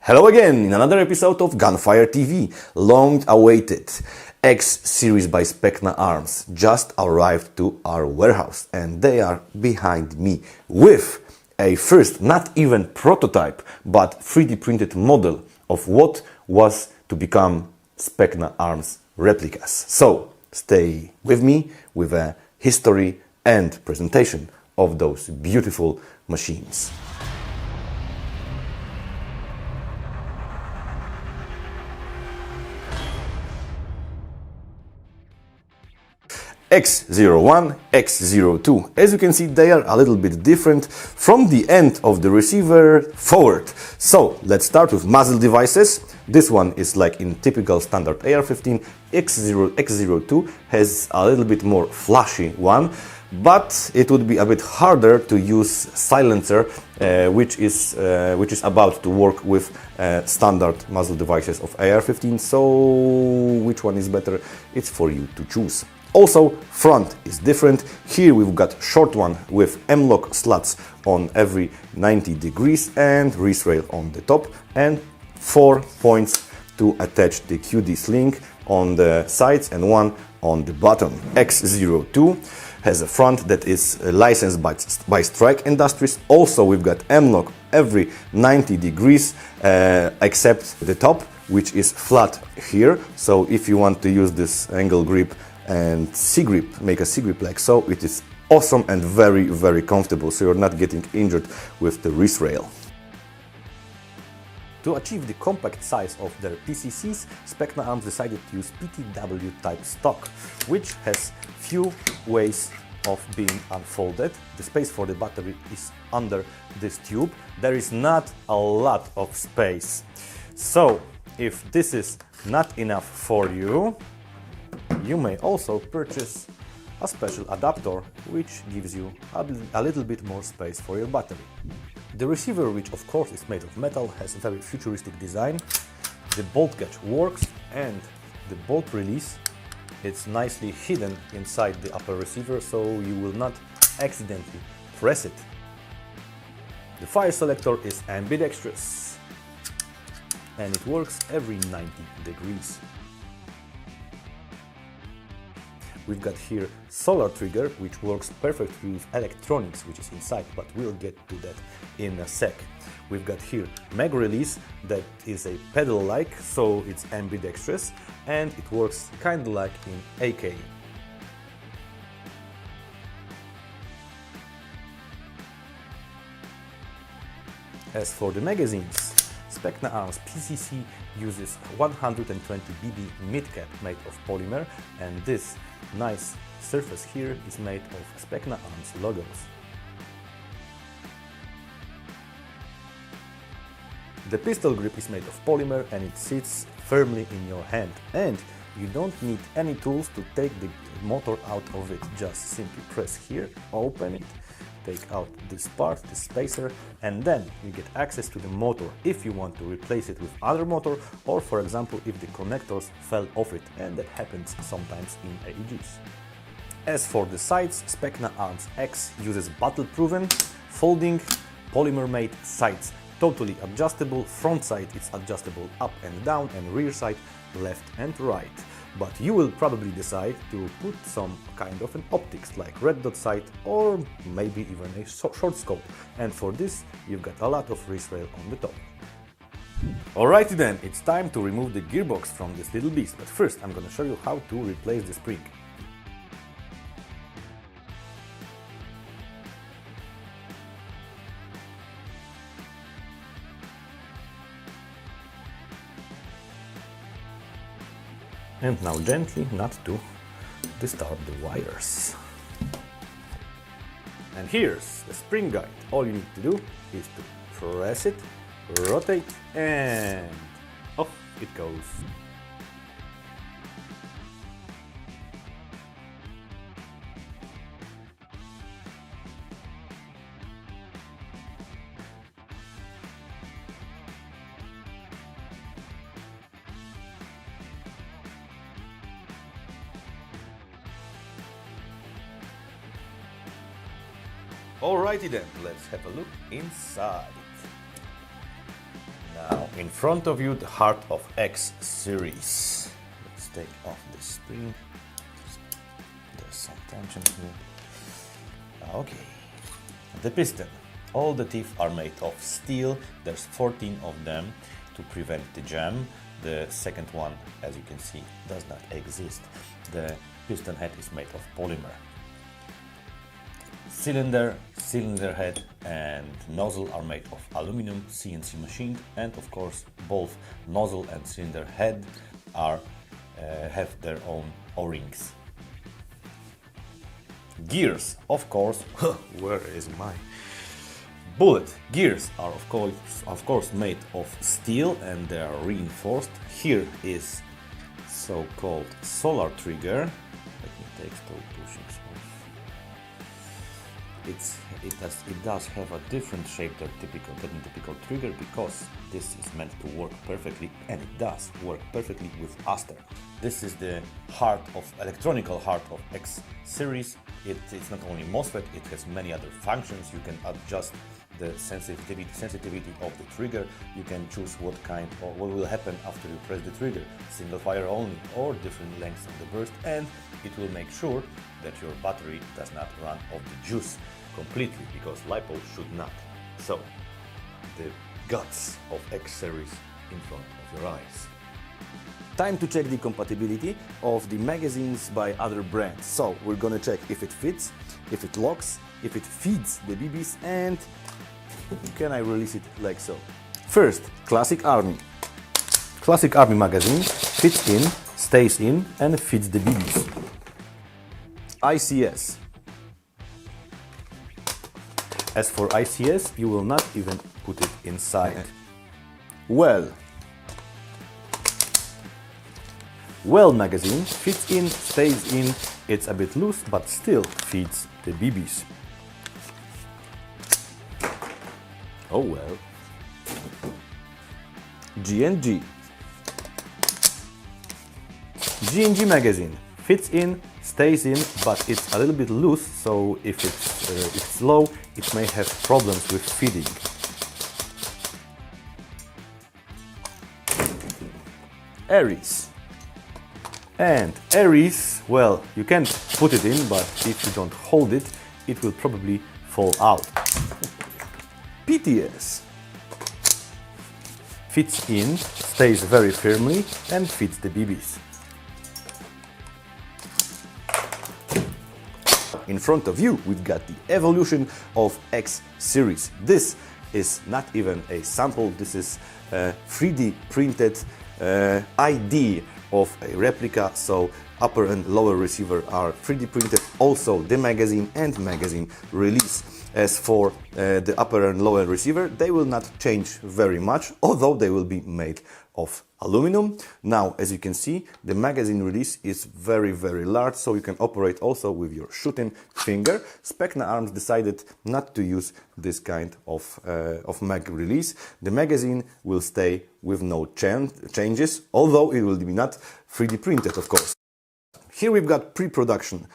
Hello again in another episode of Gunfire TV. Long awaited X-Series by Specna Arms just arrived to our warehouse and they are behind me with a first, not even prototype, but 3D printed model of what was to become Specna Arms replicas. So stay with me with a history and presentation of those beautiful machines. X01, X02. As you can see, they are a little bit different from the end of the receiver forward. So let's start with muzzle devices. This one is like in typical standard AR-15. X02 has a little bit more flashy one, but it would be a bit harder to use silencer, which is about to work with standard muzzle devices of AR-15. So which one is better? It's for you to choose. Also, front is different. Here we've got short one with M-lock slots on every 90 degrees and wrist rail on the top, and 4 points to attach the QD sling on the sides and one on the bottom. X02 has a front that is licensed by Strike Industries. Also, we've got M-lock every 90 degrees except the top, which is flat here. So if you want to use this angle grip and C-grip, make a C-grip like so, it is awesome and very, very comfortable, so you're not getting injured with the wrist rail. To achieve the compact size of their PCCs, Specna Arms decided to use PTW type stock, which has few ways of being unfolded. The space for the battery is under this tube. There is not a lot of space. So if this is not enough for you, you may also purchase a special adapter which gives you a little bit more space for your battery. The receiver, which of course is made of metal, has a very futuristic design. The bolt catch works and the bolt release, it's nicely hidden inside the upper receiver, so you will not accidentally press it. The fire selector is ambidextrous and it works every 90 degrees. We've got here solar trigger, which works perfectly with electronics, which is inside, but we'll get to that in a sec. We've got here mag release that is a pedal-like, so it's ambidextrous, and it works kind of like in AK. As for the magazines, Specna Arms PCC uses 120 BB mid-cap made of polymer, and this nice surface here is made of Specna Arms logos. The pistol grip is made of polymer and it sits firmly in your hand, and you don't need any tools to take the motor out of it. Just simply press here, open it, take out this part, this spacer, and then you get access to the motor if you want to replace it with other motor, or for example if the connectors fell off it, and that happens sometimes in AEGs. As for the sides, Specna Arms X uses battle-proven, folding, polymer-made sides, totally adjustable. Front side is adjustable up and down, and rear side left and right. But you will probably decide to put some kind of an optics like red dot sight or maybe even a short scope, and for this you've got a lot of wrist rail on the top. Alrighty then, it's time to remove the gearbox from this little beast, but first I'm gonna show you how to replace the spring. And now gently, not to disturb the wires. And here's the spring guide. All you need to do is to press it, rotate, and off it goes. Alrighty then, let's have a look inside. Now In front of you, the heart of X-Series. Let's take off the spring. There's some tension here. Okay. The piston. All the teeth are made of steel. There's 14 of them to prevent the jam. The second one, as you can see, does not exist. The piston head is made of polymer. Cylinder head and nozzle are made of aluminum, CNC machined, and of course both nozzle and cylinder head are have their own O-rings. Gears, of course, where is my bullet? Gears are of course made of steel and they are reinforced. Here is so-called solar trigger. Let me take stop pushing off. It does have a different shape than typical trigger because this is meant to work perfectly, and it does work perfectly with ASTER. This is the electronical heart of X-Series. It's not only MOSFET, it has many other functions. You can adjust the sensitivity of the trigger. You can choose what will happen after you press the trigger, single fire only or different lengths of the burst, and it will make sure that your battery does not run off the juice completely, because LiPo should not. So, the guts of X-Series in front of your eyes. Time to check the compatibility of the magazines by other brands. So, we're gonna check if it fits, if it locks, if it feeds the BBs, and can I release it like so. First, Classic Army. Classic Army magazine fits in, stays in, and fits the BBs. ICS. As for ICS, you will not even put it inside. Well magazine fits in, stays in, it's a bit loose, but still feeds the BBs. Oh well. G&G. G&G magazine fits in, stays in, but it's a little bit loose, so if it's low, it may have problems with feeding. Aries. And Aries, well, you can put it in, but if you don't hold it, it will probably fall out. PTS. Fits in, stays very firmly, and fits the BBs. In front of you, we've got the evolution of X-Series. This is not even a sample, this is a 3D printed ID of a replica, so upper and lower receiver are 3D printed, also the magazine and magazine release. As for the upper and lower receiver, they will not change very much, although they will be made of aluminum. Now, as you can see, the magazine release is very, very large, so you can operate also with your shooting finger. Specna Arms decided not to use this kind of mag release. The magazine will stay with no changes, although it will be not 3D printed, of course. Here we've got pre-production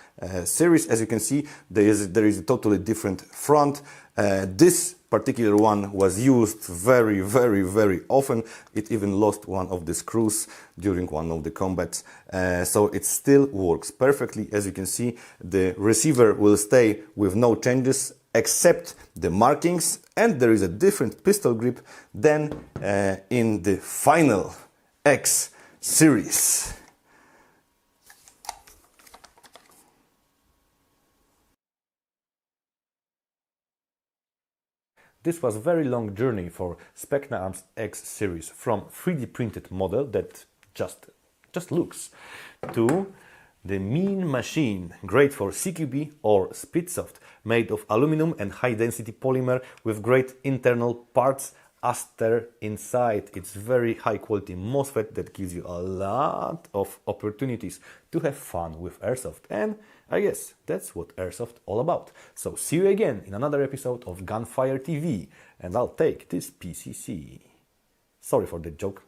series. As you can see, there is a totally different front. This particular one was used very, very, very often. It even lost one of the screws during one of the combats. So it still works perfectly. As you can see, the receiver will stay with no changes except the markings, and there is a different pistol grip than in the final X-Series. This was a very long journey for Specna Arms X-Series, from 3D printed model that just looks to the mean machine, great for CQB or Speedsoft, made of aluminum and high density polymer with great internal parts, ASTER inside. It's very high quality MOSFET that gives you a lot of opportunities to have fun with Airsoft, and I guess that's what Airsoft all about. So see you again in another episode of Gunfire TV, and I'll take this PCC. Sorry for the joke.